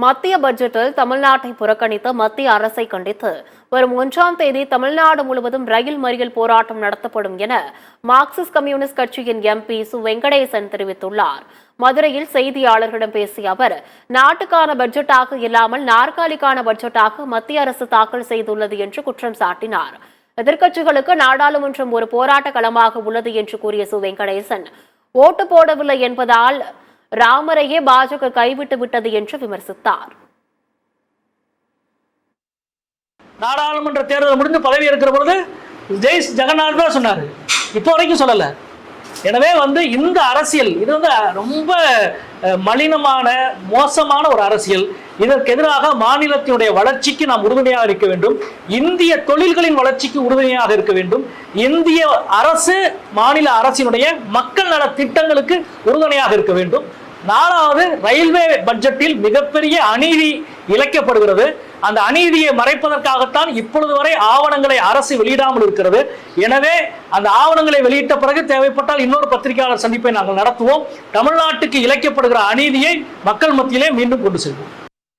மத்திய பட்ஜெட்டில் தமிழ்நாட்டை புறக்கணித்த மத்திய அரசை கண்டித்து வரும் 1ஆம் தேதி தமிழ்நாடு முழுவதும் ரயில் மறியல் போராட்டம் நடத்தப்படும் என மார்க்சிஸ்ட் கம்யூனிஸ்ட் கட்சியின் எம்பி சு வெங்கடேசன் தெரிவித்துள்ளார். மதுரையில் செய்தியாளர்களிடம் பேசிய அவர், நாட்டுக்கான பட்ஜெட்டாக இல்லாமல் நாற்காலிக்கான பட்ஜெட்டாக மத்திய அரசு தாக்கல் செய்துள்ளது என்று குற்றம் சாட்டினார். எதிர்க்கட்சிகளுக்கு நாடாளுமன்றம் ஒரு போராட்ட களமாக உள்ளது என்று கூறிய சு வெங்கடேசன், ஓட்டு போடவில்லை என்பதால் ராமரையே பாஜக கைவிட்டு விட்டது என்று விமர்சித்தார். நாடாளுமன்ற தேர்தல் முடிந்து பதவி இருக்கிற பொழுது ஜெய் ஜெகநாத் தான் சொன்னார், இப்போ வரைக்கும் சொல்லல. எனவே இந்த அரசியல் இது ரொம்ப மலினமான மோசமான ஒரு அரசியல். இதற்கு எதிராக மாநிலத்தினுடைய வளர்ச்சிக்கு நாம் உறுதுணையாக இருக்க வேண்டும். இந்திய தொழில்களின் வளர்ச்சிக்கு உறுதுணையாக இருக்க வேண்டும். இந்திய அரசு மாநில அரசினுடைய மக்கள் நல திட்டங்களுக்கு உறுதுணையாக இருக்க வேண்டும். 4வது, ரயில்வே பட்ஜெட்டில் மிகப்பெரிய அநீதி இழைக்கப்படுகிறது. அந்த அநீதியை மறைப்பதற்காகத்தான் இப்பொழுது வரை ஆவணங்களை அரசு வெளியிடாமல் இருக்கிறது. எனவே அந்த ஆவணங்களை வெளியிட்ட பிறகு தேவைப்பட்டால் இன்னொரு பத்திரிகையாளர் சந்திப்பை நாங்கள் நடத்துவோம். தமிழ்நாட்டுக்கு இழைக்கப்படுகிற அநீதியை மக்கள் மத்தியிலே மீண்டும் கொண்டு செல்வோம்.